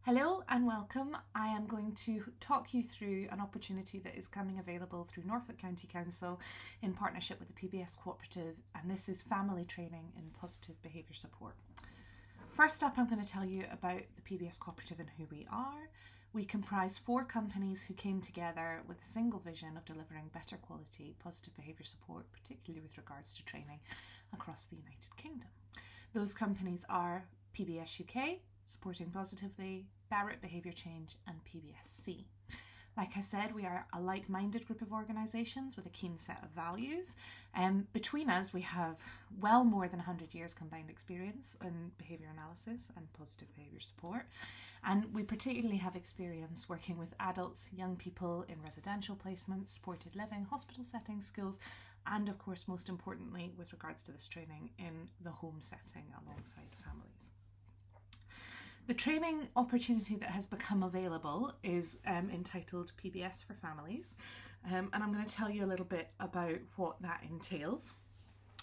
Hello and welcome. I am going to talk you through an opportunity that is coming available through Norfolk County Council in partnership with the PBS Cooperative, and this is family training in positive behaviour support. First up, I'm going to tell you about the PBS Cooperative and who we are. We comprise 4 companies who came together with a single vision of delivering better quality positive behaviour support, particularly with regards to training across the United Kingdom. Those companies are PBS UK, Supporting Positively, Barrett Behaviour Change and PBSC. Like I said, we are a like-minded group of organisations with a keen set of values. Between us, we have well more than 100 years combined experience in behaviour analysis and positive behaviour support. And we particularly have experience working with adults, young people in residential placements, supported living, hospital settings, schools, and of course, most importantly, with regards to this training in the home setting alongside families. The training opportunity that has become available is entitled PBS for Families, and I'm going to tell you a little bit about what that entails.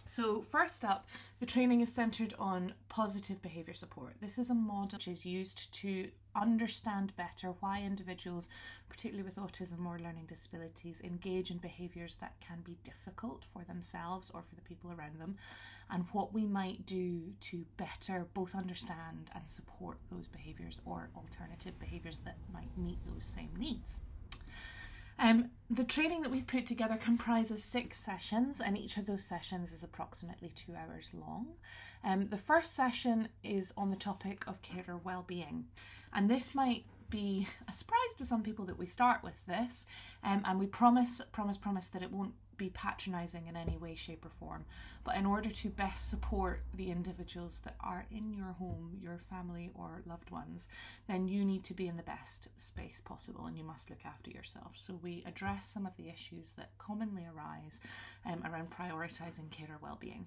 So first up, the training is centred on positive behaviour support. This is a model which is used to understand better why individuals, particularly with autism or learning disabilities, engage in behaviours that can be difficult for themselves or for the people around them, and what we might do to better both understand and support those behaviours or alternative behaviours that might meet those same needs. The training that we've put together comprises 6 sessions, and each of those sessions is approximately 2 hours long. The first session is on the topic of carer well-being, and this might be a surprise to some people that we start with this, and we promise that it won't be patronising in any way, shape or form, but in order to best support the individuals that are in your home, your family or loved ones, then you need to be in the best space possible and you must look after yourself. So we address some of the issues that commonly arise around prioritising carer well-being.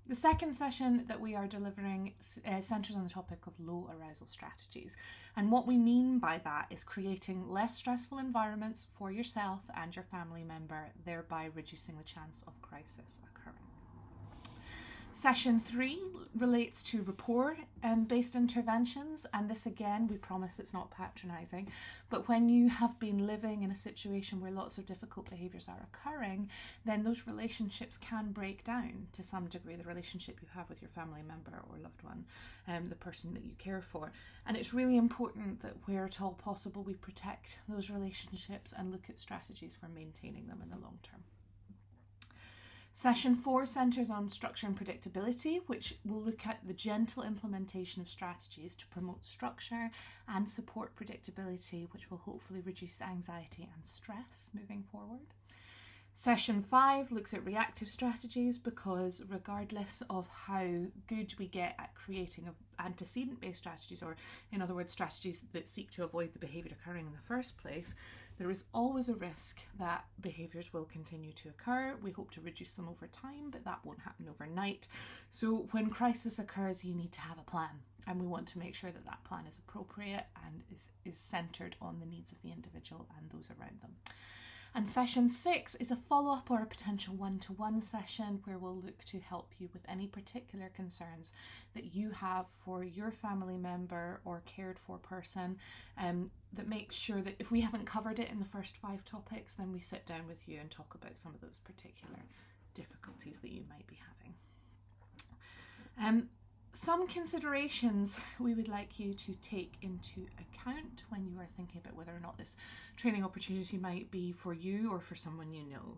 The second session that we are delivering centres on the topic of low arousal strategies. And what we mean by that is creating less stressful environments for yourself and your family member, thereby reducing the chance of crisis occurring. Session 3 relates to rapport-based interventions, and this again, we promise it's not patronising, but when you have been living in a situation where lots of difficult behaviours are occurring, then those relationships can break down to some degree, the relationship you have with your family member or loved one, the person that you care for. And it's really important that where at all possible we protect those relationships and look at strategies for maintaining them in the long term. Session 4 centres on structure and predictability, which will look at the gentle implementation of strategies to promote structure and support predictability, which will hopefully reduce anxiety and stress moving forward. Session 5 looks at reactive strategies, because regardless of how good we get at creating antecedent-based strategies, or in other words strategies that seek to avoid the behaviour occurring in the first place, there is always a risk that behaviours will continue to occur. We hope to reduce them over time, but that won't happen overnight. So when crisis occurs, you need to have a plan, and we want to make sure that that plan is appropriate and is centred on the needs of the individual and those around them. And session 6 is a follow-up or a potential one-to-one session where we'll look to help you with any particular concerns that you have for your family member or cared for person, that makes sure that if we haven't covered it in the first 5 topics, then we sit down with you and talk about some of those particular difficulties that you might be having. Some considerations we would like you to take into account when you are thinking about whether or not this training opportunity might be for you or for someone you know.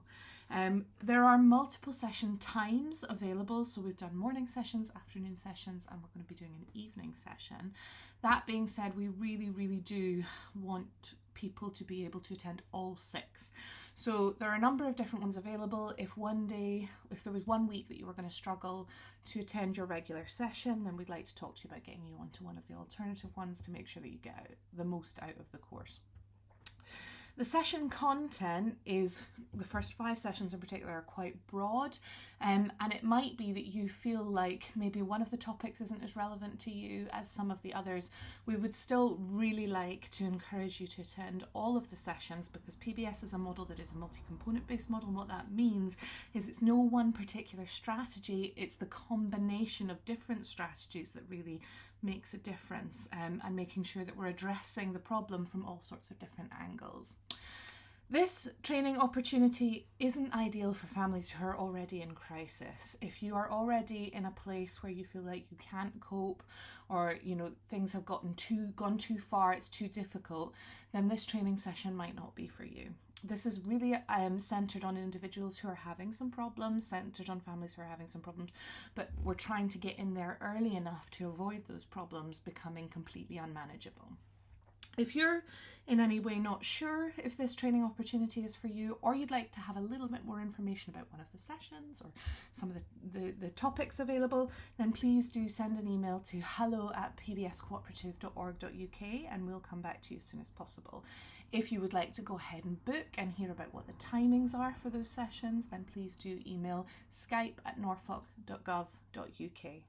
There are multiple session times available, so we've done morning sessions, afternoon sessions, and we're going to be doing an evening session. That being said, we really do want people to be able to attend all 6. So there are a number of different ones available. If there was one week that you were going to struggle to attend your regular session, then we'd like to talk to you about getting you onto one of the alternative ones to make sure that you get the most out of the course. The session content is, the first 5 sessions in particular are quite broad, and it might be that you feel like maybe one of the topics isn't as relevant to you as some of the others. We would still really like to encourage you to attend all of the sessions, because PBS is a model that is a multi-component based model, and what that means is it's no one particular strategy, it's the combination of different strategies that really makes a difference, and making sure that we're addressing the problem from all sorts of different angles. This training opportunity isn't ideal for families who are already in crisis. If you are already in a place where you feel like you can't cope, or things have gone too far, it's too difficult, then this training session might not be for you. This is really centered on individuals who are having some problems, centered on families who are having some problems, but we're trying to get in there early enough to avoid those problems becoming completely unmanageable. If you're in any way not sure if this training opportunity is for you, or you'd like to have a little bit more information about one of the sessions or some of the topics available, then please do send an email to hello@pbscooperative.org.uk and we'll come back to you as soon as possible. If you would like to go ahead and book and hear about what the timings are for those sessions, then please do email skype@norfolk.gov.uk,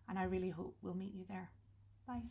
and I really hope we'll meet you there. Bye.